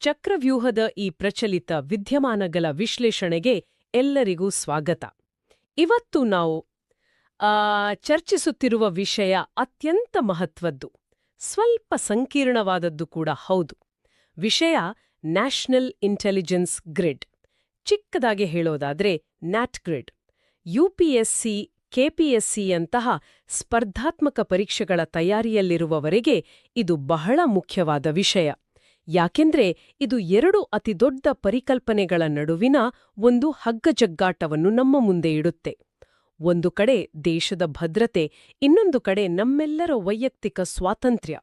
ಚಕ್ರವ್ಯೂಹದ ಈ ಪ್ರಚಲಿತ ವಿದ್ಯಮಾನಗಳ ವಿಶ್ಲೇಷಣೆಗೆ ಎಲ್ಲರಿಗೂ ಸ್ವಾಗತ. ಇವತ್ತು ನಾವು ಚರ್ಚಿಸುತ್ತಿರುವ ವಿಷಯ ಅತ್ಯಂತ ಮಹತ್ವದ್ದು, ಸ್ವಲ್ಪ ಸಂಕೀರ್ಣವಾದದ್ದು ಕೂಡ ಹೌದು. ವಿಷಯ ನ್ಯಾಷನಲ್ ಇಂಟೆಲಿಜೆನ್ಸ್ ಗ್ರಿಡ್. ಚಿಕ್ಕದಾಗಿ ಹೇಳೋದಾದ್ರೆ ನ್ಯಾಟ್ ಗ್ರಿಡ್. ಯುಪಿಎಸ್ಸಿ, ಕೆಪಿಎಸ್ಸಿಯಂತಹ ಸ್ಪರ್ಧಾತ್ಮಕ ಪರೀಕ್ಷೆಗಳ ತಯಾರಿಯಲ್ಲಿರುವವರೆಗೆ ಇದು ಬಹಳ ಮುಖ್ಯವಾದ ವಿಷಯ. ಯಾಕೆಂದ್ರೆ ಇದು ಎರಡು ಅತಿದೊಡ್ಡ ಪರಿಕಲ್ಪನೆಗಳ ನಡುವಿನ ಒಂದು ಹಗ್ಗಜಗ್ಗಾಟವನ್ನು ನಮ್ಮ ಮುಂದೆ ಇಡುತ್ತೆ. ಒಂದು ಕಡೆ ದೇಶದ ಭದ್ರತೆ, ಇನ್ನೊಂದು ಕಡೆ ನಮ್ಮೆಲ್ಲರ ವೈಯಕ್ತಿಕ ಸ್ವಾತಂತ್ರ್ಯ.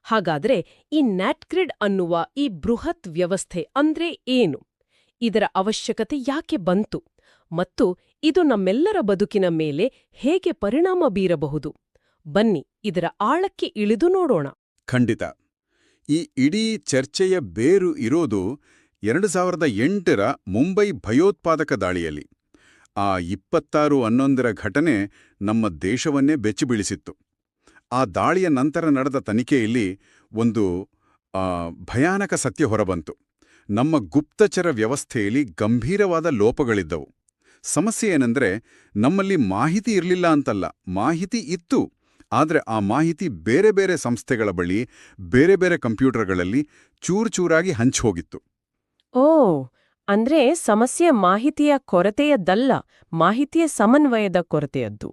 ಹಾಗಾದ್ರೆ ಈ ನ್ಯಾಟ್ಗ್ರಿಡ್ ಅನ್ನುವ ಈ ಬೃಹತ್ ವ್ಯವಸ್ಥೆ ಅಂದ್ರೆ ಏನು? ಇದರ ಅವಶ್ಯಕತೆ ಯಾಕೆ ಬಂತು? ಮತ್ತು ಇದು ನಮ್ಮೆಲ್ಲರ ಬದುಕಿನ ಮೇಲೆ ಹೇಗೆ ಪರಿಣಾಮ ಬೀರಬಹುದು? ಬನ್ನಿ ಇದರ ಆಳಕ್ಕೆ ಇಳಿದು ನೋಡೋಣ. ಖಂಡಿತ. ಈ ಇಡೀ ಚರ್ಚೆಯ ಬೇರು ಇರೋದು 2008ರ ಮುಂಬೈ ಭಯೋತ್ಪಾದಕ ದಾಳಿಯಲ್ಲಿ. ಆ 26/11 ಘಟನೆ ನಮ್ಮ ದೇಶವನ್ನೇ ಬೆಚ್ಚಿಬೀಳಿಸಿತ್ತು. ಆ ದಾಳಿಯ ನಂತರ ನಡೆದ ತನಿಖೆಯಲ್ಲಿ ಒಂದು ಭಯಾನಕ ಸತ್ಯ ಹೊರಬಂತು. ನಮ್ಮ ಗುಪ್ತಚರ ವ್ಯವಸ್ಥೆಯಲ್ಲಿ ಗಂಭೀರವಾದ ಲೋಪಗಳಿದ್ದವು. ಸಮಸ್ಯೆ ಏನಂದ್ರೆ, ನಮ್ಮಲ್ಲಿ ಮಾಹಿತಿ ಇರಲಿಲ್ಲ ಅಂತಲ್ಲ, ಮಾಹಿತಿ ಇತ್ತು. ಆದರೆ ಆ ಮಾಹಿತಿ ಬೇರೆ ಬೇರೆ ಸಂಸ್ಥೆಗಳ ಬಳಿ, ಬೇರೆ ಬೇರೆ ಕಂಪ್ಯೂಟರ್ಗಳಲ್ಲಿ ಚೂರಾಗಿ ಹಂಚಿಹೋಗಿತ್ತು. ಓ, ಅಂದ್ರೆ ಸಮಸ್ಯೆ ಮಾಹಿತಿಯ ಕೊರತೆಯದ್ದಲ್ಲ, ಮಾಹಿತಿಯ ಸಮನ್ವಯದ ಕೊರತೆಯದ್ದು.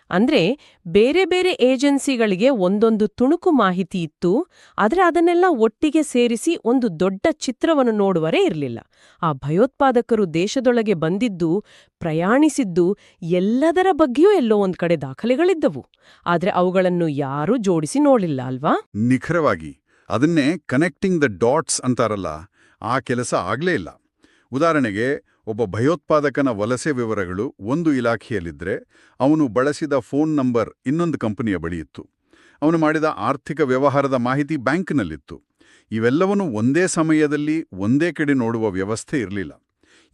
ಅಂದ್ರೆ ಬೇರೆ ಬೇರೆ ಏಜೆನ್ಸಿಗಳಿಗೆ ಒಂದೊಂದು ತುಣುಕು ಮಾಹಿತಿ ಇತ್ತು, ಆದರೆ ಅದನ್ನೆಲ್ಲ ಒಟ್ಟಿಗೆ ಸೇರಿಸಿ ಒಂದು ದೊಡ್ಡ ಚಿತ್ರವನ್ನು ನೋಡುವರೇ ಇರಲಿಲ್ಲ. ಆ ಭಯೋತ್ಪಾದಕರು ದೇಶದೊಳಗೆ ಬಂದಿದ್ದು, ಪ್ರಯಾಣಿಸಿದ್ದು ಎಲ್ಲದರ ಬಗ್ಗೆಯೂ ಎಲ್ಲೋ ಒಂದ್ ಕಡೆ ದಾಖಲೆಗಳಿದ್ದವು. ಆದ್ರೆ ಅವುಗಳನ್ನು ಯಾರೂ ಜೋಡಿಸಿ ನೋಡಿಲ್ಲ ಅಲ್ವಾ? ನಿಖರವಾಗಿ. ಅದನ್ನೇ ಕನೆಕ್ಟಿಂಗ್ ದ ಡಾಟ್ಸ್ ಅಂತಾರಲ್ಲ, ಆ ಕೆಲಸ ಆಗ್ಲೇ ಇಲ್ಲ. ಉದಾಹರಣೆಗೆ, ಒಬ್ಬ ಭಯೋತ್ಪಾದಕನ ವಲಸೆ ವಿವರಗಳು ಒಂದು ಇಲಾಖೆಯಲ್ಲಿದ್ದರೆ ಅವನು ಬಳಸಿದ ಫೋನ್ ನಂಬರ್ ಇನ್ನೊಂದು ಕಂಪನಿಯ ಬಳಿ ಇತ್ತು. ಅವನು ಮಾಡಿದ ಆರ್ಥಿಕ ವ್ಯವಹಾರದ ಮಾಹಿತಿ ಬ್ಯಾಂಕ್ನಲ್ಲಿತ್ತು. ಇವೆಲ್ಲವನ್ನೂ ಒಂದೇ ಸಮಯದಲ್ಲಿ ಒಂದೇ ಕಡೆ ನೋಡುವ ವ್ಯವಸ್ಥೆ ಇರಲಿಲ್ಲ.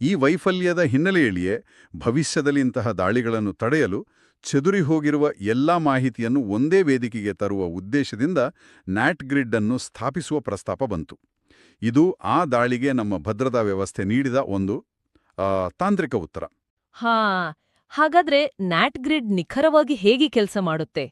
ಈ ವೈಫಲ್ಯದ ಹಿನ್ನೆಲೆಯಲ್ಲಿಯೇ ಭವಿಷ್ಯದಲ್ಲಿ ಇಂತಹ ದಾಳಿಗಳನ್ನು ತಡೆಯಲು ಚೆದುರಿ ಹೋಗಿರುವ ಎಲ್ಲಾ ಮಾಹಿತಿಯನ್ನು ಒಂದೇ ವೇದಿಕೆಗೆ ತರುವ ಉದ್ದೇಶದಿಂದ ನ್ಯಾಟ್ ಗ್ರಿಡ್ ಅನ್ನು ಸ್ಥಾಪಿಸುವ ಪ್ರಸ್ತಾಪ ಬಂತು. ಇದು ಆ ದಾಳಿಗೆ ನಮ್ಮ ಭದ್ರತಾ ವ್ಯವಸ್ಥೆ ನೀಡಿದ ಒಂದು ತಾಂತ್ರಿಕ ಉತ್ತರ. ಹಾಗಾದ್ರೆ ನ್ಯಾಟ್ ಗ್ರಿಡ್ ನಿಖರವಾಗಿ ಹೇಗೆ ಕೆಲಸ ಮಾಡುತ್ತೆ?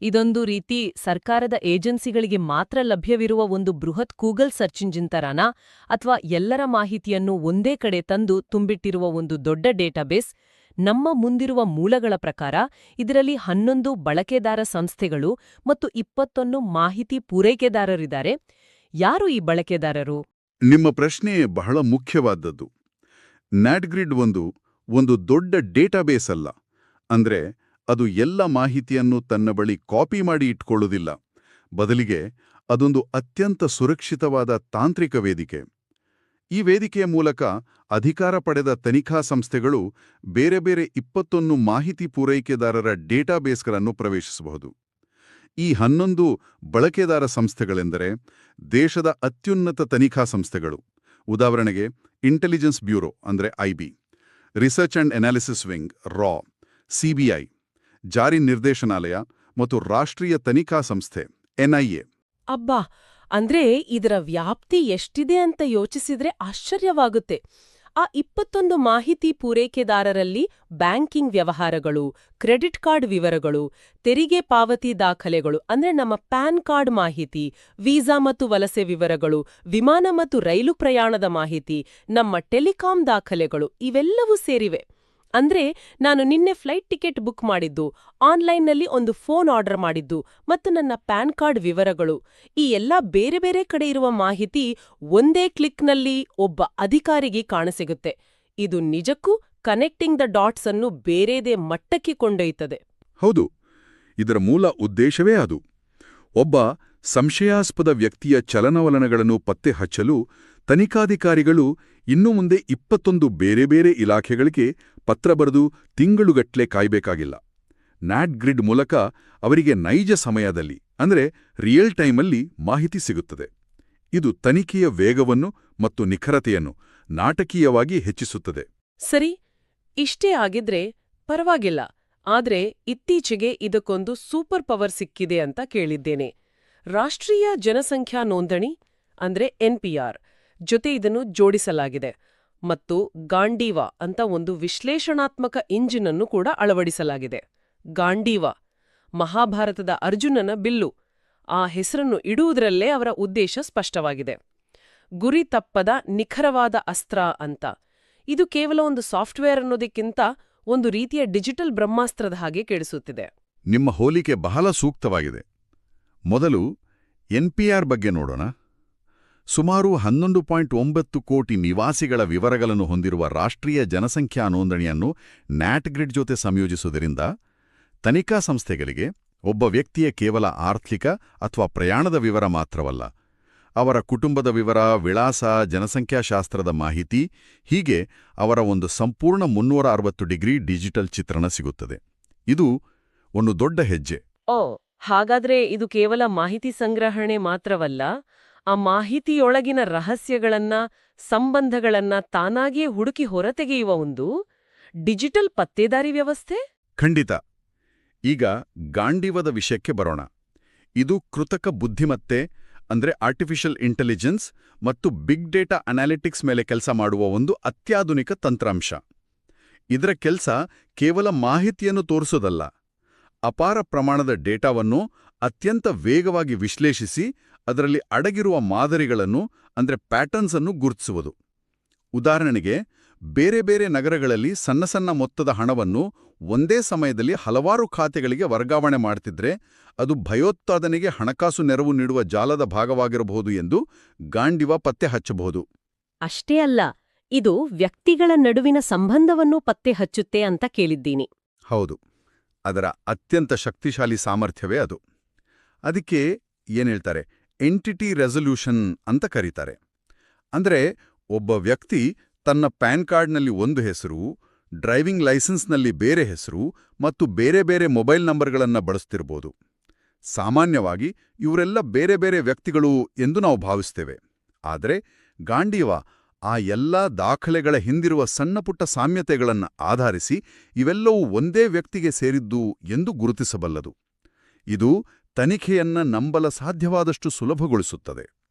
ಇದೊಂದು ರೀತಿ ಸರ್ಕಾರದ ಏಜೆನ್ಸಿಗಳಿಗೆ ಮಾತ್ರ ಲಭ್ಯವಿರುವ ಒಂದು ಬೃಹತ್ ಗೂಗಲ್ ಸರ್ಚ್ ಇಂಜಿನ್ ತರಾನಾ, ಅಥವಾ ಎಲ್ಲರ ಮಾಹಿತಿಯನ್ನು ಒಂದೇ ಕಡೆ ತಂದು ತುಂಬಿಟ್ಟಿರುವ ಒಂದು ದೊಡ್ಡ ಡೇಟಾಬೇಸ್? ನಮ್ಮ ಮುಂದಿರುವ ಮೂಲಗಳ ಪ್ರಕಾರ ಇದರಲ್ಲಿ 11 ಬಳಕೆದಾರ ಸಂಸ್ಥೆಗಳು ಮತ್ತು 21 ಮಾಹಿತಿ ಪೂರೈಕೆದಾರರಿದ್ದಾರೆ. ಯಾರು ಈ ಬಳಕೆದಾರರು? ನಿಮ್ಮ ಪ್ರಶ್ನೆ ಬಹಳ ಮುಖ್ಯವಾದದ್ದು. ನ್ಯಾಟ್ ಗ್ರಿಡ್ ಒಂದು ದೊಡ್ಡ ಡೇಟಾಬೇಸ್ ಅಲ್ಲ. ಅಂದ್ರೆ ಅದು ಎಲ್ಲ ಮಾಹಿತಿಯನ್ನು ತನ್ನ ಬಳಿ ಕಾಪಿ ಮಾಡಿ ಇಟ್ಕೊಳ್ಳೋದಿಲ್ಲ. ಬದಲಿಗೆ ಅದೊಂದು ಅತ್ಯಂತ ಸುರಕ್ಷಿತವಾದ ತಾಂತ್ರಿಕ ವೇದಿಕೆ. ಈ ವೇದಿಕೆಯ ಮೂಲಕ ಅಧಿಕಾರ ಪಡೆದ ತನಿಖಾ ಸಂಸ್ಥೆಗಳು ಬೇರೆ ಬೇರೆ 21 ಮಾಹಿತಿ ಪೂರೈಕೆದಾರರ ಡೇಟಾಬೇಸ್ಗಳನ್ನು ಪ್ರವೇಶಿಸಬಹುದು. ಈ 11 ಬಳಕೆದಾರ ಸಂಸ್ಥೆಗಳೆಂದರೆ ದೇಶದ ಅತ್ಯುನ್ನತ ತನಿಖಾ ಸಂಸ್ಥೆಗಳು. ಉದಾಹರಣೆಗೆ ಇಂಟೆಲಿಜೆನ್ಸ್ ಬ್ಯೂರೋ ಅಂದ್ರೆ IB, research and analysis wing ರಾ, ಸಿಬಿಐ, ಜಾರಿ ನಿರ್ದೇಶನಾಲಯ ಮತ್ತು ರಾಷ್ಟ್ರೀಯ ತನಿಖಾ ಸಂಸ್ಥೆ ಎನ್ಐಎ. ಅಬ್ಬಾ, ಅಂದ್ರೆ ಇದರ ವ್ಯಾಪ್ತಿ ಎಷ್ಟಿದೆ ಅಂತ ಯೋಚಿಸಿದ್ರೆ ಆಶ್ಚರ್ಯವಾಗುತ್ತೆ. ಆ 21 ಮಾಹಿತಿ ಪೂರೈಕೆದಾರರಲ್ಲಿ ಬ್ಯಾಂಕಿಂಗ್ ವ್ಯವಹಾರಗಳು, ಕ್ರೆಡಿಟ್ ಕಾರ್ಡ್ ವಿವರಗಳು, ತೆರಿಗೆ ಪಾವತಿ ದಾಖಲೆಗಳು ಅಂದ್ರೆ ನಮ್ಮ ಪ್ಯಾನ್ ಕಾರ್ಡ್ ಮಾಹಿತಿ, ವೀಸಾ ಮತ್ತು ವಲಸೆ ವಿವರಗಳು, ವಿಮಾನ ಮತ್ತು ರೈಲು ಪ್ರಯಾಣದ ಮಾಹಿತಿ, ನಮ್ಮ ಟೆಲಿಕಾಂ ದಾಖಲೆಗಳು ಇವೆಲ್ಲವೂ ಸೇರಿವೆ. ಅಂದ್ರೆ ನಾನು ನಿನ್ನೆ ಫ್ಲೈಟ್ ಟಿಕೆಟ್ ಬುಕ್ ಮಾಡಿದ್ದು, ಆನ್ಲೈನ್ನಲ್ಲಿ ಒಂದು ಫೋನ್ ಆರ್ಡರ್ ಮಾಡಿದ್ದು ಮತ್ತು ನನ್ನ ಪ್ಯಾನ್ ಕಾರ್ಡ್ ವಿವರಗಳು, ಈ ಎಲ್ಲ ಬೇರೆ ಬೇರೆ ಕಡೆ ಇರುವ ಮಾಹಿತಿ ಒಂದೇ ಕ್ಲಿಕ್ನಲ್ಲಿ ಒಬ್ಬ ಅಧಿಕಾರಿಗೆ ಕಾಣಸಿಗುತ್ತೆ. ಇದು ನಿಜಕ್ಕೂ ಕನೆಕ್ಟಿಂಗ್ ದ ಡಾಟ್ಸ್ ಅನ್ನು ಬೇರೆದೇ ಮಟ್ಟಕ್ಕೆ ಕೊಂಡೊಯ್ತದೆ. ಹೌದು, ಇದರ ಮೂಲ ಉದ್ದೇಶವೇ ಅದು. ಒಬ್ಬ ಸಂಶಯಾಸ್ಪದ ವ್ಯಕ್ತಿಯ ಚಲನವಲನಗಳನ್ನು ಪತ್ತೆ ಹಚ್ಚಲು ತನಿಖಾಧಿಕಾರಿಗಳು ಇನ್ನು ಮುಂದೆ 21 ಬೇರೆ ಬೇರೆ ಇಲಾಖೆಗಳಿಗೆ ಪತ್ರ ಬರೆದು ತಿಂಗಳುಗಟ್ಲೆ ಕಾಯ್ಬೇಕಾಗಿಲ್ಲ. ನ್ಯಾಟ್ ಗ್ರಿಡ್ ಮೂಲಕ ಅವರಿಗೆ ನೈಜ ಸಮಯದಲ್ಲಿ ಅಂದ್ರೆ ರಿಯಲ್ ಟೈಮಲ್ಲಿ ಮಾಹಿತಿ ಸಿಗುತ್ತದೆ. ಇದು ತನಿಖೆಯ ವೇಗವನ್ನು ಮತ್ತು ನಿಖರತೆಯನ್ನು ನಾಟಕೀಯವಾಗಿ ಹೆಚ್ಚಿಸುತ್ತದೆ. ಸರಿ, ಇಷ್ಟೇ ಆಗಿದ್ರೆ ಪರವಾಗಿಲ್ಲ. ಆದ್ರೆ ಇತ್ತೀಚೆಗೆ ಇದಕ್ಕೊಂದು ಸೂಪರ್ ಪವರ್ ಸಿಕ್ಕಿದೆ ಅಂತ ಕೇಳಿದ್ದೇನೆ. ರಾಷ್ಟ್ರೀಯ ಜನಸಂಖ್ಯಾ ನೋಂದಣಿ ಅಂದ್ರೆ NPR ಜೊತೆ ಇದನ್ನು ಜೋಡಿಸಲಾಗಿದೆ ಮತ್ತು ಗಾಂಡೀವ ಅಂತ ಒಂದು ವಿಶ್ಲೇಷಣಾತ್ಮಕ ಇಂಜಿನ್ ಅನ್ನು ಕೂಡ ಅಳವಡಿಸಲಾಗಿದೆ. ಗಾಂಡೀವ ಮಹಾಭಾರತದ ಅರ್ಜುನನ ಬಿಲ್ಲು. ಆ ಹೆಸರನ್ನು ಇಡುವುದರಲ್ಲೇ ಅವರ ಉದ್ದೇಶ ಸ್ಪಷ್ಟವಾಗಿದೆ. ಗುರಿ ತಪ್ಪದ ನಿಖರವಾದ ಅಸ್ತ್ರ ಅಂತ. ಇದು ಕೇವಲ ಒಂದು ಸಾಫ್ಟ್ವೇರ್ ಅನ್ನೋದಕ್ಕಿಂತ ಒಂದು ರೀತಿಯ ಡಿಜಿಟಲ್ ಬ್ರಹ್ಮಾಸ್ತ್ರದ ಹಾಗೆ ಕೇಳಿಸುತ್ತಿದೆ. ನಿಮ್ಮ ಹೋಲಿಕೆ ಬಹಳ ಸೂಕ್ತವಾಗಿದೆ. ಮೊದಲು NPR ಬಗ್ಗೆ ನೋಡೋಣ. ಸುಮಾರು 11.9 ಕೋಟಿ ನಿವಾಸಿಗಳ ವಿವರಗಳನ್ನು ಹೊಂದಿರುವ ರಾಷ್ಟ್ರೀಯ ಜನಸಂಖ್ಯಾ ನೋಂದಣಿಯನ್ನು ನ್ಯಾಟ್ಗ್ರಿಡ್ ಜೊತೆ ಸಂಯೋಜಿಸುವುದರಿಂದ ತನಿಖಾ ಸಂಸ್ಥೆಗಳಿಗೆ ಒಬ್ಬ ವ್ಯಕ್ತಿಯ ಕೇವಲ ಆರ್ಥಿಕ ಅಥವಾ ಪ್ರಯಾಣದ ವಿವರ ಮಾತ್ರವಲ್ಲ, ಅವರ ಕುಟುಂಬದ ವಿವರ, ವಿಳಾಸ, ಜನಸಂಖ್ಯಾಶಾಸ್ತ್ರದ ಮಾಹಿತಿ, ಹೀಗೆ ಅವರ ಒಂದು ಸಂಪೂರ್ಣ 360 ಡಿಗ್ರಿ ಡಿಜಿಟಲ್ ಚಿತ್ರಣ ಸಿಗುತ್ತದೆ. ಇದು ಒಂದು ದೊಡ್ಡ ಹೆಜ್ಜೆ. ಹಾಗಾದ್ರೆ ಇದು ಕೇವಲ ಮಾಹಿತಿ ಸಂಗ್ರಹಣೆ ಮಾತ್ರವಲ್ಲ, ಆ ಮಾಹಿತಿಯೊಳಗಿನ ರಹಸ್ಯಗಳನ್ನ, ಸಂಬಂಧಗಳನ್ನ ತಾನಾಗಿಯೇ ಹುಡುಕಿ ಹೊರತೆಗೆಯುವ ಒಂದು ಡಿಜಿಟಲ್ ಪತ್ತೇದಾರಿ ವ್ಯವಸ್ಥೆ? ಖಂಡಿತ. ಈಗ ಗಾಂಡೀವದ ವಿಷಯಕ್ಕೆ ಬರೋಣ. ಇದು ಕೃತಕ ಬುದ್ಧಿಮತ್ತೆ ಅಂದ್ರೆ ಆರ್ಟಿಫಿಷಿಯಲ್ ಇಂಟೆಲಿಜೆನ್ಸ್ ಮತ್ತು ಬಿಗ್ ಡೇಟಾ ಅನಾಲಿಟಿಕ್ಸ್ ಮೇಲೆ ಕೆಲಸ ಮಾಡುವ ಒಂದು ಅತ್ಯಾಧುನಿಕ ತಂತ್ರಾಂಶ. ಇದರ ಕೆಲಸ ಕೇವಲ ಮಾಹಿತಿಯನ್ನು ತೋರಿಸೋದಲ್ಲ, ಅಪಾರ ಪ್ರಮಾಣದ ಡೇಟಾವನ್ನು ಅತ್ಯಂತ ವೇಗವಾಗಿ ವಿಶ್ಲೇಷಿಸಿ ಅದರಲ್ಲಿ ಅಡಗಿರುವ ಮಾದರಿಗಳನ್ನು ಅಂದ್ರೆ ಪ್ಯಾಟರ್ನ್ಸ್ ಅನ್ನು ಗುರುತಿಸುವುದು. ಉದಾಹರಣೆಗೆ, ಬೇರೆ ಬೇರೆ ನಗರಗಳಲ್ಲಿ ಸಣ್ಣ ಸಣ್ಣ ಮೊತ್ತದ ಹಣವನ್ನು ಒಂದೇ ಸಮಯದಲ್ಲಿ ಹಲವಾರು ಖಾತೆಗಳಿಗೆ ವರ್ಗಾವಣೆ ಮಾಡ್ತಿದ್ರೆ ಅದು ಭಯೋತ್ಪಾದನೆಗೆ ಹಣಕಾಸು ನೆರವು ನೀಡುವ ಜಾಲದ ಭಾಗವಾಗಿರಬಹುದು ಎಂದು ಗಾಂಡೀವ ಪತ್ತೆ ಹಚ್ಚಬಹುದು. ಅಷ್ಟೇ ಅಲ್ಲ, ಇದು ವ್ಯಕ್ತಿಗಳ ನಡುವಿನ ಸಂಬಂಧವನ್ನೂ ಪತ್ತೆ ಹಚ್ಚುತ್ತೆ ಅಂತ ಕೇಳಿದ್ದೀನಿ. ಹೌದು, ಅದರ ಅತ್ಯಂತ ಶಕ್ತಿಶಾಲಿ ಸಾಮರ್ಥ್ಯವೇ ಅದು. ಅದಕ್ಕೆ ಏನೇಳ್ತಾರೆ, ಎಂಟಿಟಿ ರೆಸಲ್ಯೂಷನ್ ಅಂತ ಕರೀತಾರೆ. ಅಂದ್ರೆ ಒಬ್ಬ ವ್ಯಕ್ತಿ ತನ್ನ ಪ್ಯಾನ್ ಕಾರ್ಡ್ನಲ್ಲಿ ಒಂದು ಹೆಸರು, ಡ್ರೈವಿಂಗ್ ಲೈಸೆನ್ಸ್ನಲ್ಲಿ ಬೇರೆ ಹೆಸರು ಮತ್ತು ಬೇರೆ ಬೇರೆ ಮೊಬೈಲ್ ನಂಬರ್ಗಳನ್ನು ಬಳಸ್ತಿರ್ಬೋದು. ಸಾಮಾನ್ಯವಾಗಿ ಇವರೆಲ್ಲ ಬೇರೆ ಬೇರೆ ವ್ಯಕ್ತಿಗಳು ಎಂದು ನಾವು ಭಾವಿಸ್ತೇವೆ. ಆದರೆ ಗಾಂಡೀವ ಆ ಎಲ್ಲಾ ದಾಖಲೆಗಳ ಹಿಂದಿರುವ ಸಣ್ಣಪುಟ್ಟ ಸಾಮ್ಯತೆಗಳನ್ನು ಆಧರಿಸಿ ಇವೆಲ್ಲವೂ ಒಂದೇ ವ್ಯಕ್ತಿಗೆ ಸೇರಿದ್ದು ಎಂದು ಗುರುತಿಸಬಲ್ಲದು. ಇದು ತನಿಖೆಯನ್ನ ನಂಬಲ ಸಾಧ್ಯವಾದಷ್ಟು ಸುಲಭಗೊಳಿಸುತ್ತದೆ.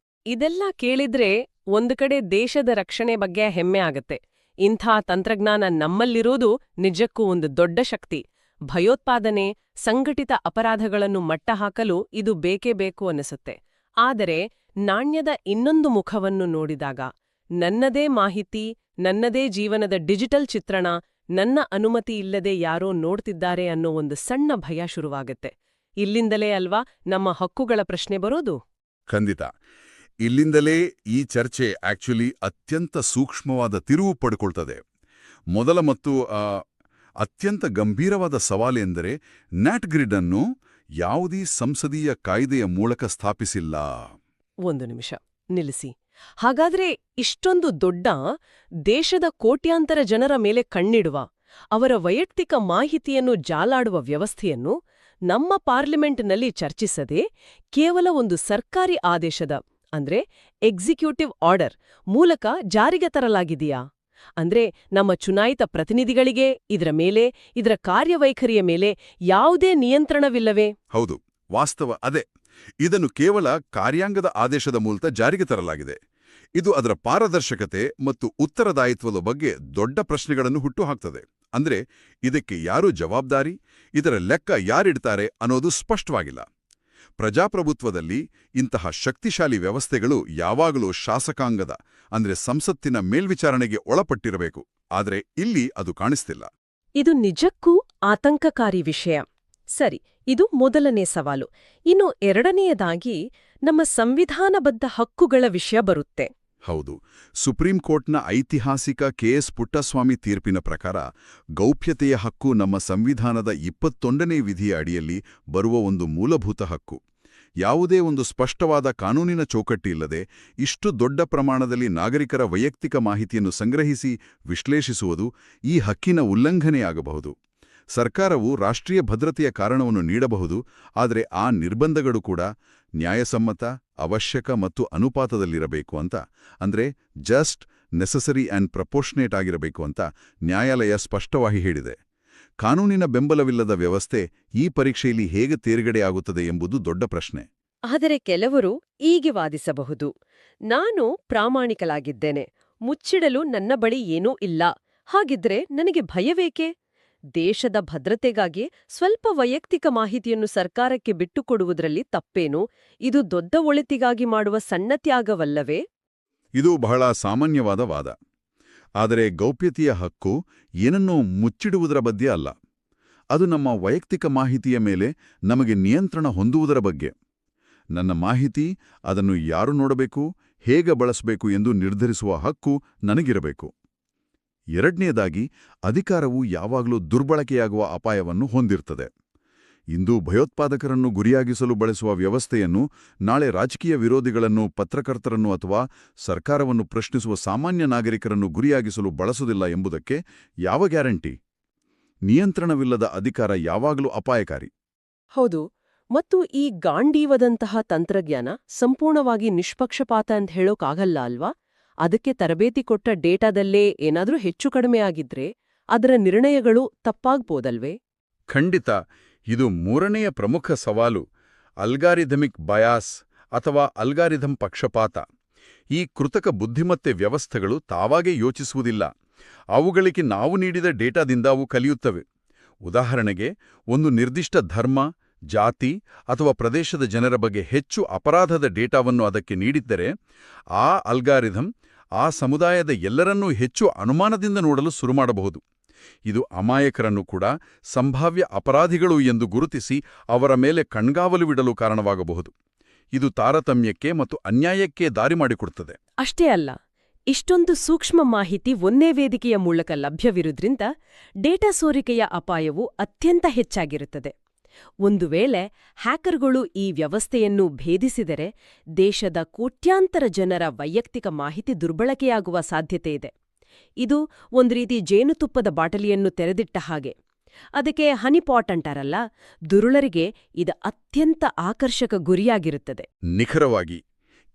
ಇದೆಲ್ಲ ಕೇಳಿದ್ರೆ ಒಂದು ಕಡೆ ದೇಶದ ರಕ್ಷಣೆ ಬಗ್ಗೆ ಹೆಮ್ಮೆ ಆಗತ್ತೆ. ಇಂಥ ತಂತ್ರಜ್ಞಾನ ನಮ್ಮಲ್ಲಿರೋದು ನಿಜಕ್ಕೂ ಒಂದು ದೊಡ್ಡ ಶಕ್ತಿ. ಭಯೋತ್ಪಾದನೆ, ಸಂಘಟಿತ ಅಪರಾಧಗಳನ್ನು ಮಟ್ಟಹಾಕಲು ಇದು ಬೇಕೇ ಬೇಕು ಅನಿಸುತ್ತೆ. ಆದರೆ ನಾಣ್ಯದ ಇನ್ನೊಂದು ಮುಖವನ್ನು ನೋಡಿದಾಗ, ನನ್ನದೇ ಮಾಹಿತಿ, ನನ್ನದೇ ಜೀವನದ ಡಿಜಿಟಲ್ ಚಿತ್ರಣ ನನ್ನ ಅನುಮತಿ ಇಲ್ಲದೆ ಯಾರೋ ನೋಡ್ತಿದ್ದಾರೆ ಅನ್ನೋ ಒಂದು ಸಣ್ಣ ಭಯ ಶುರುವಾಗತ್ತೆ. ಇಲ್ಲಿಂದಲೇ ಅಲ್ವಾ ನಮ್ಮ ಹಕ್ಕುಗಳ ಪ್ರಶ್ನೆ ಬರೋದು? ಖಂಡಿತ. ಇಲ್ಲಿಂದಲೇ ಈ ಚರ್ಚೆ ಆಕ್ಚುಲಿ ಅತ್ಯಂತ ಸೂಕ್ಷ್ಮವಾದ ತಿರುವು ಪಡ್ಕೊಳ್ತದೆ. ಮೊದಲ ಮತ್ತು ಅತ್ಯಂತ ಗಂಭೀರವಾದ ಸವಾಲೆಂದರೆ ನ್ಯಾಟ್ಗ್ರಿಡ್ ಅನ್ನು ಯಾವುದೇ ಸಂಸದೀಯ ಕಾಯ್ದೆಯ ಮೂಲಕ ಸ್ಥಾಪಿಸಿಲ್ಲ. ಒಂದು ನಿಮಿಷ ನಿಲ್ಲಿಸಿ. ಹಾಗಾದ್ರೆ ಇಷ್ಟೊಂದು ದೊಡ್ಡ, ದೇಶದ ಕೋಟ್ಯಾಂತರ ಜನರ ಮೇಲೆ ಕಣ್ಣಿಡುವ, ಅವರ ವೈಯಕ್ತಿಕ ಮಾಹಿತಿಯನ್ನು ಜಾಲಾಡುವ ವ್ಯವಸ್ಥೆಯನ್ನು ನಮ್ಮ ಪಾರ್ಲಿಮೆಂಟ್ನಲ್ಲಿ ಚರ್ಚಿಸದೆ ಕೇವಲ ಒಂದು ಸರ್ಕಾರಿ ಆದೇಶದ ಅಂದ್ರೆ ಎಕ್ಸಿಕ್ಯೂಟಿವ್ ಆರ್ಡರ್ ಮೂಲಕ ಜಾರಿಗೆ ತರಲಾಗಿದೆಯಾ? ಅಂದ್ರೆ ನಮ್ಮ ಚುನಾಯಿತ ಪ್ರತಿನಿಧಿಗಳಿಗೆ ಇದರ ಮೇಲೆ, ಇದರ ಕಾರ್ಯವೈಖರಿಯ ಮೇಲೆ ಯಾವುದೇ ನಿಯಂತ್ರಣವಿಲ್ಲವೇ? ಹೌದು, ವಾಸ್ತವ ಅದೇ. ಇದನ್ನು ಕೇವಲ ಕಾರ್ಯಾಂಗದ ಆದೇಶದ ಮೂಲಕ ಜಾರಿಗೆ ತರಲಾಗಿದೆ. ಇದು ಅದರ ಪಾರದರ್ಶಕತೆ ಮತ್ತು ಉತ್ತರದಾಯಿತ್ವದ ಬಗ್ಗೆ ದೊಡ್ಡ ಪ್ರಶ್ನೆಗಳನ್ನು ಹುಟ್ಟುಹಾಕ್ತದೆ. ಅಂದ್ರೆ ಇದಕ್ಕೆ ಯಾರು ಜವಾಬ್ದಾರಿ, ಇದರ ಲೆಕ್ಕ ಯಾರಿಡ್ತಾರೆ ಅನ್ನೋದು ಸ್ಪಷ್ಟವಾಗಿಲ್ಲ. ಪ್ರಜಾಪ್ರಭುತ್ವದಲ್ಲಿ ಇಂತಹ ಶಕ್ತಿಶಾಲಿ ವ್ಯವಸ್ಥೆಗಳು ಯಾವಾಗಲೂ ಶಾಸಕಾಂಗದ ಅಂದ್ರೆ ಸಂಸತ್ತಿನ ಮೇಲ್ವಿಚಾರಣೆಗೆ ಒಳಪಟ್ಟಿರಬೇಕು. ಆದರೆ ಇಲ್ಲಿ ಅದು ಕಾಣಿಸ್ತಿಲ್ಲ. ಇದು ನಿಜಕ್ಕೂ ಆತಂಕಕಾರಿ ವಿಷಯ. ಸರಿ, ಇದು ಮೊದಲನೇ ಸವಾಲು. ಇನ್ನು ಎರಡನೆಯದಾಗಿ ನಮ್ಮ ಸಂವಿಧಾನಬದ್ಧ ಹಕ್ಕುಗಳ ವಿಷಯ ಬರುತ್ತೆ. ಹೌದು, ಸುಪ್ರೀಂ ಕೋರ್ಟ್ನ ಐತಿಹಾಸಿಕ KS ಪುಟ್ಟಸ್ವಾಮಿ ತೀರ್ಪಿನ ಪ್ರಕಾರ ಗೌಪ್ಯತೆಯ ಹಕ್ಕು ನಮ್ಮ ಸಂವಿಧಾನದ 21ನೇ ವಿಧಿಯ ಅಡಿಯಲ್ಲಿ ಬರುವ ಒಂದು ಮೂಲಭೂತ ಹಕ್ಕು. ಯಾವುದೇ ಒಂದು ಸ್ಪಷ್ಟವಾದ ಕಾನೂನಿನ ಚೌಕಟ್ಟಿಲ್ಲದೆ ಇಷ್ಟು ದೊಡ್ಡ ಪ್ರಮಾಣದಲ್ಲಿ ನಾಗರಿಕರ ವೈಯಕ್ತಿಕ ಮಾಹಿತಿಯನ್ನು ಸಂಗ್ರಹಿಸಿ ವಿಶ್ಲೇಷಿಸುವುದು ಈ ಹಕ್ಕಿನ ಉಲ್ಲಂಘನೆಯಾಗಬಹುದು. ಸರ್ಕಾರವು ರಾಷ್ಟ್ರೀಯ ಭದ್ರತೆಯ ಕಾರಣವನ್ನು ನೀಡಬಹುದು, ಆದರೆ ಆ ನಿರ್ಬಂಧಗಳು ಕೂಡ ನ್ಯಾಯಸಮ್ಮತ, ಅವಶ್ಯಕ ಮತ್ತು ಅನುಪಾತದಲ್ಲಿರಬೇಕು ಅಂತ, ಅಂದ್ರೆ ಜಸ್ಟ್, ನೆಸಸರಿ ಆ್ಯಂಡ್ ಪ್ರಪೋರ್ಷನೇಟ್ ಆಗಿರಬೇಕು ಅಂತ ನ್ಯಾಯಾಲಯ ಸ್ಪಷ್ಟವಾಗಿ ಹೇಳಿದೆ. ಕಾನೂನಿನ ಬೆಂಬಲವಿಲ್ಲದ ವ್ಯವಸ್ಥೆ ಈ ಪರೀಕ್ಷೆಯಲ್ಲಿ ಹೇಗೆ ತೇರ್ಗಡೆಯಾಗುತ್ತದೆ ಎಂಬುದು ದೊಡ್ಡ ಪ್ರಶ್ನೆ. ಆದರೆ ಕೆಲವರು ಹೀಗೆ ವಾದಿಸಬಹುದು. ನಾನು ಪ್ರಾಮಾಣಿಕಲಾಗಿದ್ದೇನೆ. ಮುಚ್ಚಿಡಲು ನನ್ನ ಬಳಿ ಏನೂ ಇಲ್ಲ. ಹಾಗಿದ್ರೆ ನನಗೆ ಭಯವೇಕೆ? ದೇಶದ ಭದ್ರತೆಗಾಗಿ ಸ್ವಲ್ಪ ವೈಯಕ್ತಿಕ ಮಾಹಿತಿಯನ್ನು ಸರ್ಕಾರಕ್ಕೆ ಬಿಟ್ಟುಕೊಡುವುದರಲ್ಲಿ ತಪ್ಪೇನು? ಇದು ದೊಡ್ಡ ಒಳಿತಿಗಾಗಿ ಮಾಡುವ ಸಣ್ಣ ತ್ಯಾಗವಲ್ಲವೇ? ಇದು ಬಹಳ ಸಾಮಾನ್ಯವಾದ ವಾದ. ಆದರೆ ಗೌಪ್ಯತೆಯ ಹಕ್ಕು ಏನನ್ನೂ ಮುಚ್ಚಿಡುವುದರ ಬಗ್ಗೆ ಅಲ್ಲ. ಅದು ನಮ್ಮ ವೈಯಕ್ತಿಕ ಮಾಹಿತಿಯ ಮೇಲೆ ನಮಗೆ ನಿಯಂತ್ರಣ ಹೊಂದುವುದರ ಬಗ್ಗೆ. ನನ್ನ ಮಾಹಿತಿ, ಅದನ್ನು ಯಾರು ನೋಡಬೇಕು, ಹೇಗೆ ಬಳಸಬೇಕು ಎಂದು ನಿರ್ಧರಿಸುವ ಹಕ್ಕು ನನಗಿರಬೇಕು. ಎರಡನೇದಾಗಿ, ಅಧಿಕಾರವು ಯಾವಾಗಲೂ ದುರ್ಬಳಕೆಯಾಗುವ ಅಪಾಯವನ್ನು ಹೊಂದಿರ್ತದೆ. ಇಂದು ಭಯೋತ್ಪಾದಕರನ್ನು ಗುರಿಯಾಗಿಸಲು ಬಳಸುವ ವ್ಯವಸ್ಥೆಯನ್ನು ನಾಳೆ ರಾಜಕೀಯ ವಿರೋಧಿಗಳನ್ನು, ಪತ್ರಕರ್ತರನ್ನು ಅಥವಾ ಸರ್ಕಾರವನ್ನು ಪ್ರಶ್ನಿಸುವ ಸಾಮಾನ್ಯ ನಾಗರಿಕರನ್ನು ಗುರಿಯಾಗಿಸಲು ಬಳಸುವುದಿಲ್ಲ ಎಂಬುದಕ್ಕೆ ಯಾವ ಗ್ಯಾರಂಟಿ? ನಿಯಂತ್ರಣವಿಲ್ಲದ ಅಧಿಕಾರ ಯಾವಾಗಲೂ ಅಪಾಯಕಾರಿ. ಹೌದು. ಮತ್ತು ಈ ಗಾಂಡೀವದಂತಹ ತಂತ್ರಜ್ಞಾನ ಸಂಪೂರ್ಣವಾಗಿ ನಿಷ್ಪಕ್ಷಪಾತ ಅಂತ ಹೇಳೋಕ್ಕಾಗಲ್ಲ ಅಲ್ವಾ? ಅದಕ್ಕೆ ತರಬೇತಿ ಕೊಟ್ಟ ಡೇಟಾದಲ್ಲೇ ಏನಾದ್ರೂ ಹೆಚ್ಚು ಕಡಿಮೆ ಆಗಿದ್ರೆ ಅದರ ನಿರ್ಣಯಗಳು ತಪ್ಪಾಗ್ಬೋದಲ್ವೇ? ಖಂಡಿತ. ಇದು ಮೂರನೆಯ ಪ್ರಮುಖ ಸವಾಲು, ಅಲ್ಗಾರಿದಮಿಕ್ ಬಯಾಸ್ ಅಥವಾ ಅಲ್ಗಾರಿದಮ್ ಪಕ್ಷಪಾತ. ಈ ಕೃತಕ ಬುದ್ಧಿಮತ್ತೆ ವ್ಯವಸ್ಥೆಗಳು ತಾವಾಗೇ ಯೋಚಿಸುವುದಿಲ್ಲ. ಅವುಗಳಿಗೆ ನಾವು ನೀಡಿದ ಡೇಟಾದಿಂದ ಅವು ಕಲಿಯುತ್ತವೆ. ಉದಾಹರಣೆಗೆ, ಒಂದು ನಿರ್ದಿಷ್ಟ ಧರ್ಮ, ಜಾತಿ ಅಥವಾ ಪ್ರದೇಶದ ಜನರ ಬಗ್ಗೆ ಹೆಚ್ಚು ಅಪರಾಧದ ಡೇಟಾವನ್ನು ಅದಕ್ಕೆ ನೀಡಿದ್ದರೆ, ಆ ಅಲ್ಗಾರಿದಮ್ ಆ ಸಮುದಾಯದ ಎಲ್ಲರನ್ನೂ ಹೆಚ್ಚು ಅನುಮಾನದಿಂದ ನೋಡಲು ಶುರುಮಾಡಬಹುದು. ಇದು ಅಮಾಯಕರನ್ನು ಕೂಡ ಸಂಭಾವ್ಯ ಅಪರಾಧಿಗಳು ಎಂದು ಗುರುತಿಸಿ ಅವರ ಮೇಲೆ ಕಣ್ಗಾವಲುವಿಡಲು ಕಾರಣವಾಗಬಹುದು. ಇದು ತಾರತಮ್ಯಕ್ಕೆ ಮತ್ತು ಅನ್ಯಾಯಕ್ಕೆ ದಾರಿ ಮಾಡಿಕೊಡುತ್ತದೆ. ಅಷ್ಟೇ ಅಲ್ಲ, ಇಷ್ಟೊಂದು ಸೂಕ್ಷ್ಮ ಮಾಹಿತಿ ಒಂದೇ ವೇದಿಕೆಯ ಮೂಲಕ ಲಭ್ಯವಿರುವುದರಿಂದ ಡೇಟಾ ಸೋರಿಕೆಯ ಅಪಾಯವು ಅತ್ಯಂತ ಹೆಚ್ಚಾಗಿರುತ್ತದೆ. ಒಂದು ವೇಳೆ ಹ್ಯಾಕರ್ಗಳು ಈ ವ್ಯವಸ್ಥೆಯನ್ನು ಭೇದಿಸಿದರೆ ದೇಶದ ಕೋಟ್ಯಾಂತರ ಜನರ ವೈಯಕ್ತಿಕ ಮಾಹಿತಿ ದುರ್ಬಳಕೆಯಾಗುವ ಸಾಧ್ಯತೆಯಿದೆ. ಇದು ಒಂದು ರೀತಿ ಜೇನುತುಪ್ಪದ ಬಾಟಲಿಯನ್ನು ತೆರೆದಿಟ್ಟ ಹಾಗೆ. ಅದಕ್ಕೆ ಹನಿಪಾಟ್ ಅಂಟಾರಲ್ಲ, ದುರುಳರಿಗೆ ಇದು ಅತ್ಯಂತ ಆಕರ್ಷಕ ಗುರಿಯಾಗಿರುತ್ತದೆ. ನಿಖರವಾಗಿ,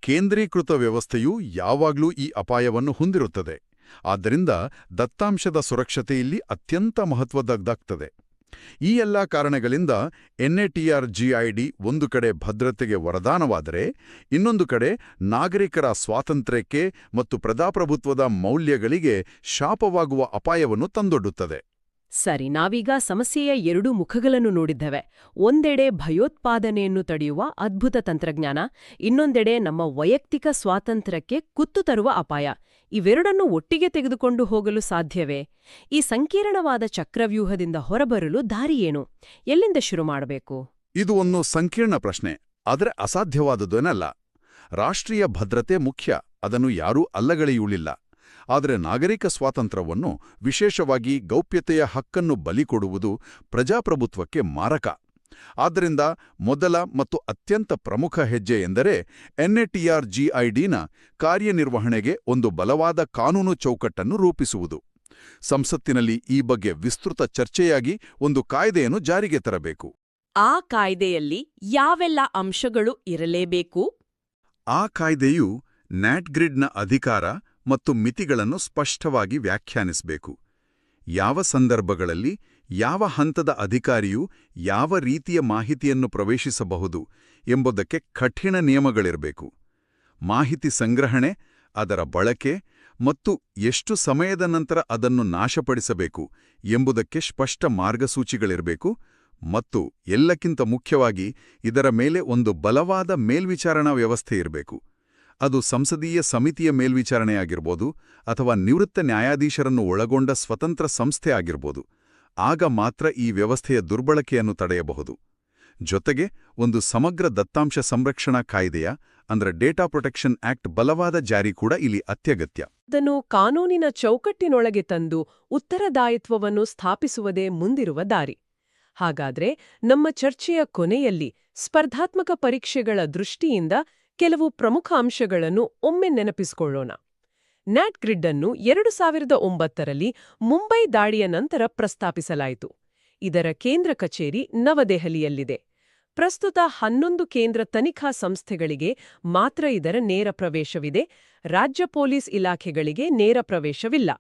ಕೇಂದ್ರೀಕೃತ ವ್ಯವಸ್ಥೆಯು ಯಾವಾಗಲೂ ಈ ಅಪಾಯವನ್ನು ಹೊಂದಿರುತ್ತದೆ. ಆದ್ದರಿಂದ ದತ್ತಾಂಶದ ಸುರಕ್ಷತೆ ಇಲ್ಲಿ ಅತ್ಯಂತ ಮಹತ್ವದ್ದಾಗ್ತದೆ. ಈ ಎಲ್ಲ ಕಾರಣಗಳಿಂದ NATRGID ಒಂದು ಕಡೆ ಭದ್ರತೆಗೆ ವರದಾನವಾದರೆ, ಇನ್ನೊಂದು ಕಡೆ ನಾಗರಿಕರ ಸ್ವಾತಂತ್ರ್ಯಕ್ಕೆ ಮತ್ತು ಪ್ರಜಾಪ್ರಭುತ್ವದ ಮೌಲ್ಯಗಳಿಗೆ ಶಾಪವಾಗುವ ಅಪಾಯವನ್ನು ತಂದೊಡ್ಡುತ್ತದೆ. ಸರಿ, ನಾವೀಗ ಸಮಸ್ಯೆಯ ಎರಡೂ ಮುಖಗಳನ್ನು ನೋಡಿದ್ದೇವೆ. ಒಂದೆಡೆ ಭಯೋತ್ಪಾದನೆಯನ್ನು ತಡೆಯುವ ಅದ್ಭುತ ತಂತ್ರಜ್ಞಾನ, ಇನ್ನೊಂದೆಡೆ ನಮ್ಮ ವೈಯಕ್ತಿಕ ಸ್ವಾತಂತ್ರ್ಯಕ್ಕೆ ಕುತ್ತು ತರುವ ಅಪಾಯ. ಇವೆರಡನ್ನೂ ಒಟ್ಟಿಗೆ ತೆಗೆದುಕೊಂಡು ಹೋಗಲು ಸಾಧ್ಯವೇ? ಈ ಸಂಕೀರ್ಣವಾದ ಚಕ್ರವ್ಯೂಹದಿಂದ ಹೊರಬರಲು ದಾರಿಯೇನು? ಎಲ್ಲಿಂದ ಶುರು ಮಾಡಬೇಕು? ಇದು ಒಂದು ಸಂಕೀರ್ಣ ಪ್ರಶ್ನೆ, ಆದರೆ ಅಸಾಧ್ಯವಾದದ್ದೇನಲ್ಲ. ರಾಷ್ಟ್ರೀಯ ಭದ್ರತೆ ಮುಖ್ಯ, ಅದನ್ನು ಯಾರೂ ಅಲ್ಲಗಳೆಯುವುದಿಲ್ಲ. ಆದರೆ ನಾಗರಿಕ ಸ್ವಾತಂತ್ರ್ಯವನ್ನು, ವಿಶೇಷವಾಗಿ ಗೌಪ್ಯತೆಯ ಹಕ್ಕನ್ನು ಬಲಿಕೊಡುವುದು ಪ್ರಜಾಪ್ರಭುತ್ವಕ್ಕೆ ಮಾರಕ. ಆದ್ದರಿಂದ ಮೊದಲ ಮತ್ತು ಅತ್ಯಂತ ಪ್ರಮುಖ ಹೆಜ್ಜೆ ಎಂದರೆ NATRGIDನ ಕಾರ್ಯನಿರ್ವಹಣೆಗೆ ಒಂದು ಬಲವಾದ ಕಾನೂನು ಚೌಕಟ್ಟನ್ನು ರೂಪಿಸುವುದು. ಸಂಸತ್ತಿನಲ್ಲಿ ಈ ಬಗ್ಗೆ ವಿಸ್ತೃತ ಚರ್ಚೆಯಾಗಿ ಒಂದು ಕಾಯ್ದೆಯನ್ನು ಜಾರಿಗೆ ತರಬೇಕು. ಆ ಕಾಯ್ದೆಯಲ್ಲಿ ಯಾವೆಲ್ಲ ಅಂಶಗಳು ಇರಲೇಬೇಕು? ಆ ಕಾಯ್ದೆಯು ನ್ಯಾಟ್ಗ್ರಿಡ್ನ ಅಧಿಕಾರ ಮತ್ತು ಮಿತಿಗಳನ್ನು ಸ್ಪಷ್ಟವಾಗಿ ವ್ಯಾಖ್ಯಾನಿಸಬೇಕು. ಯಾವ ಸಂದರ್ಭಗಳಲ್ಲಿ ಯಾವ ಹಂತದ ಅಧಿಕಾರಿಯು ಯಾವ ರೀತಿಯ ಮಾಹಿತಿಯನ್ನು ಪ್ರವೇಶಿಸಬಹುದು ಎಂಬುದಕ್ಕೆ ಕಠಿಣ ನಿಯಮಗಳಿರಬೇಕು. ಮಾಹಿತಿ ಸಂಗ್ರಹಣೆ, ಅದರ ಬಳಕೆ ಮತ್ತು ಎಷ್ಟು ಸಮಯದ ನಂತರ ಅದನ್ನು ನಾಶಪಡಿಸಬೇಕು ಎಂಬುದಕ್ಕೆ ಸ್ಪಷ್ಟ ಮಾರ್ಗಸೂಚಿಗಳಿರಬೇಕು. ಮತ್ತು ಎಲ್ಲಕ್ಕಿಂತ ಮುಖ್ಯವಾಗಿ ಇದರ ಮೇಲೆ ಒಂದು ಬಲವಾದ ಮೇಲ್ವಿಚಾರಣಾ ವ್ಯವಸ್ಥೆ ಇರಬೇಕು. ಅದು ಸಂಸದೀಯ ಸಮಿತಿಯ ಮೇಲ್ವಿಚಾರಣೆಯಾಗಿರ್ಬೋದು ಅಥವಾ ನಿವೃತ್ತ ನ್ಯಾಯಾಧೀಶರನ್ನು ಒಳಗೊಂಡ ಸ್ವತಂತ್ರ ಸಂಸ್ಥೆ ಆಗಿರ್ಬೋದು. ಆಗ ಮಾತ್ರ ಈ ವ್ಯವಸ್ಥೆಯ ದುರ್ಬಳಕೆಯನ್ನು ತಡೆಯಬಹುದು. ಜೊತೆಗೆ ಒಂದು ಸಮಗ್ರ ದತ್ತಾಂಶ ಸಂರಕ್ಷಣಾ ಕಾಯ್ದೆಯ ಅಂದ್ರೆ ಡೇಟಾ ಪ್ರೊಟೆಕ್ಷನ್ ಆಕ್ಟ್ ಬಲವಾದ ಜಾರಿ ಕೂಡ ಇಲ್ಲಿ ಅತ್ಯಗತ್ಯ. ಅದನ್ನು ಕಾನೂನಿನ ಚೌಕಟ್ಟಿನೊಳಗೆ ತಂದು ಉತ್ತರದಾಯಿತ್ವವನ್ನು ಸ್ಥಾಪಿಸುವುದೇ ಮುಂದಿರುವ ದಾರಿ. ಹಾಗಾದ್ರೆ ನಮ್ಮ ಚರ್ಚೆಯ ಕೊನೆಯಲ್ಲಿ ಸ್ಪರ್ಧಾತ್ಮಕ ಪರೀಕ್ಷೆಗಳ ದೃಷ್ಟಿಯಿಂದ ಕೆಲವು ಪ್ರಮುಖ ಅಂಶಗಳನ್ನು ಒಮ್ಮೆ ನೆನಪಿಸಿಕೊಳ್ಳೋಣ. ನ್ಯಾಟ್ಗ್ರಿಡ್ ಅನ್ನು 2009ರಲ್ಲಿ ಮುಂಬೈ ದಾಳಿಯ ನಂತರ ಪ್ರಸ್ತಾಪಿಸಲಾಯಿತು. ಇದರ ಕೇಂದ್ರ ಕಚೇರಿ ನವದೆಹಲಿಯಲ್ಲಿದೆ. ಪ್ರಸ್ತುತ 11 ಕೇಂದ್ರ ತನಿಖಾ ಸಂಸ್ಥೆಗಳಿಗೆ ಮಾತ್ರ ಇದರ ನೇರ ಪ್ರವೇಶವಿದೆ. ರಾಜ್ಯ ಪೊಲೀಸ್ ಇಲಾಖೆಗಳಿಗೆ ನೇರ ಪ್ರವೇಶವಿಲ್ಲ.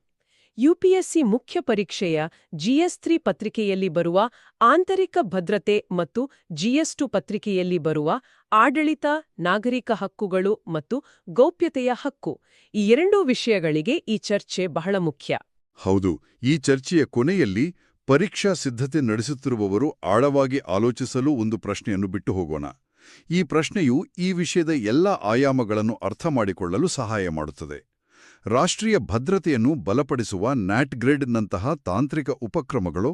ಯುಪಿಎಸ್ಸಿ ಮುಖ್ಯ ಪರೀಕ್ಷೆಯ GS3 ಪತ್ರಿಕೆಯಲ್ಲಿ ಬರುವ ಆಂತರಿಕ ಭದ್ರತೆ ಮತ್ತು GS2 ಪತ್ರಿಕೆಯಲ್ಲಿ ಬರುವ ಆಡಳಿತ, ನಾಗರಿಕ ಹಕ್ಕುಗಳು ಮತ್ತು ಗೌಪ್ಯತೆಯ ಹಕ್ಕು ಈ ಎರಡೂ ವಿಷಯಗಳಿಗೆ ಈ ಚರ್ಚೆ ಬಹಳ ಮುಖ್ಯ. ಹೌದು, ಈ ಚರ್ಚೆಯ ಕೊನೆಯಲ್ಲಿ ಪರೀಕ್ಷಾ ಸಿದ್ಧತೆ ನಡೆಸುತ್ತಿರುವವರು ಆಳವಾಗಿ ಆಲೋಚಿಸಲು ಒಂದು ಪ್ರಶ್ನೆಯನ್ನು ಬಿಟ್ಟು ಹೋಗೋಣ. ಈ ಪ್ರಶ್ನೆಯು ಈ ವಿಷಯದ ಎಲ್ಲ ಆಯಾಮಗಳನ್ನು ಅರ್ಥ ಮಾಡಿಕೊಳ್ಳಲು ಸಹಾಯ ಮಾಡುತ್ತದೆ. ರಾಷ್ಟ್ರೀಯ ಭದ್ರತೆಯನ್ನು ಬಲಪಡಿಸುವ ನ್ಯಾಟ್ಗ್ರಿಡ್ನಂತಹ ತಾಂತ್ರಿಕ ಉಪಕ್ರಮಗಳು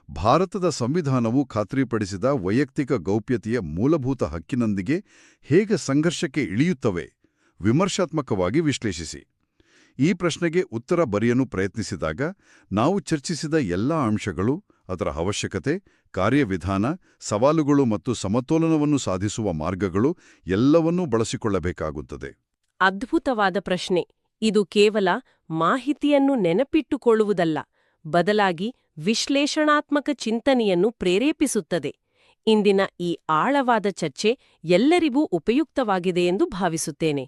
ಭಾರತದ ಸಂವಿಧಾನವು ಖಾತ್ರಿಪಡಿಸಿದ ವೈಯಕ್ತಿಕ ಗೌಪ್ಯತೆಯ ಮೂಲಭೂತ ಹಕ್ಕಿನೊಂದಿಗೆ ಹೇಗೆ ಸಂಘರ್ಷಕ್ಕೆ ಇಳಿಯುತ್ತವೆ ವಿಮರ್ಶಾತ್ಮಕವಾಗಿ ವಿಶ್ಲೇಷಿಸಿ. ಈ ಪ್ರಶ್ನೆಗೆ ಉತ್ತರ ಬರೆಯಲು ಪ್ರಯತ್ನಿಸಿದಾಗ ನಾವು ಚರ್ಚಿಸಿದ ಎಲ್ಲ ಅಂಶಗಳು, ಅದರ ಅವಶ್ಯಕತೆ, ಕಾರ್ಯವಿಧಾನ, ಸವಾಲುಗಳು ಮತ್ತು ಸಮತೋಲನವನ್ನು ಸಾಧಿಸುವ ಮಾರ್ಗಗಳು ಎಲ್ಲವನ್ನೂ ಬಳಸಿಕೊಳ್ಳಬೇಕಾಗುತ್ತದೆ. ಅದ್ಭುತವಾದ ಪ್ರಶ್ನೆ. ಇದು ಕೇವಲ ಮಾಹಿತಿಯನ್ನು ನೆನಪಿಟ್ಟುಕೊಳ್ಳುವುದಲ್ಲ, ಬದಲಾಗಿ ವಿಶ್ಲೇಷಣಾತ್ಮಕ ಚಿಂತನೆಯನ್ನು ಪ್ರೇರೇಪಿಸುತ್ತದೆ. ಇಂದಿನ ಈ ಆಳವಾದ ಚರ್ಚೆ ಎಲ್ಲರಿಗೂ ಉಪಯುಕ್ತವಾಗಿದೆ ಎಂದು ಭಾವಿಸುತ್ತೇನೆ.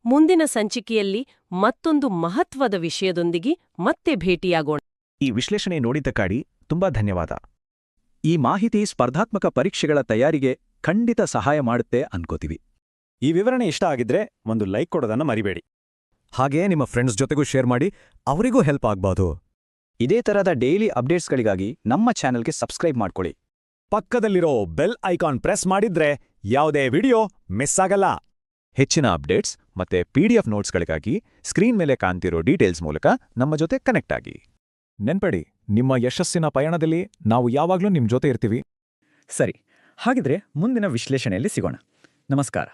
ಮುಂದಿನ ಸಂಚಿಕೆಯಲ್ಲಿ ಮತ್ತೊಂದು ಮಹತ್ವದ ವಿಷಯದೊಂದಿಗೆ ಮತ್ತೆ ಭೇಟಿಯಾಗೋಣ. ಈ ವಿಶ್ಲೇಷಣೆ ನೋಡಿದ್ದಕ್ಕಾಗಿ ತುಂಬಾ ಧನ್ಯವಾದ. ಈ ಮಾಹಿತಿ ಸ್ಪರ್ಧಾತ್ಮಕ ಪರೀಕ್ಷೆಗಳ ತಯಾರಿಗೆ ಖಂಡಿತ ಸಹಾಯ ಮಾಡುತ್ತೆ ಅನ್ಕೋತೀವಿ. ಈ ವಿವರಣೆ ಇಷ್ಟ ಆಗಿದ್ರೆ ಒಂದು ಲೈಕ್ ಕೊಡೋದನ್ನ ಮರಿಬೇಡಿ. ಹಾಗೆಯೇ ನಿಮ್ಮ ಫ್ರೆಂಡ್ಸ್ ಜೊತೆಗೂ ಶೇರ್ ಮಾಡಿ, ಅವರಿಗೂ ಹೆಲ್ಪ್ ಆಗ್ಬೋದು. ಇದೇ ತರಹದ ಡೈಲಿ ಅಪ್ಡೇಟ್ಸ್ಗಳಿಗಾಗಿ ನಮ್ಮ ಚಾನೆಲ್ಗೆ ಸಬ್ಸ್ಕ್ರೈಬ್ ಮಾಡ್ಕೊಳ್ಳಿ. ಪಕ್ಕದಲ್ಲಿರೋ ಬೆಲ್ ಐಕಾನ್ ಪ್ರೆಸ್ ಮಾಡಿದ್ರೆ ಯಾವುದೇ ವಿಡಿಯೋ ಮಿಸ್ ಆಗಲ್ಲ. ಹೆಚ್ಚಿನ ಅಪ್ಡೇಟ್ಸ್ ಮತ್ತೆ PDF ನೋಟ್ಸ್ಗಳಿಗಾಗಿ ಸ್ಕ್ರೀನ್ ಮೇಲೆ ಕಾಣ್ತಿರೋ ಡೀಟೇಲ್ಸ್ ಮೂಲಕ ನಮ್ಮ ಜೊತೆ ಕನೆಕ್ಟ್ ಆಗಿ. ನೆನ್ಪಡಿ, ನಿಮ್ಮ ಯಶಸ್ಸಿನ ಪಯಣದಲ್ಲಿ ನಾವು ಯಾವಾಗ್ಲೂ ನಿಮ್ ಜೊತೆ ಇರ್ತೀವಿ. ಸರಿ, ಹಾಗಿದ್ರೆ ಮುಂದಿನ ವಿಶ್ಲೇಷಣೆಯಲ್ಲಿ ಸಿಗೋಣ. ನಮಸ್ಕಾರ.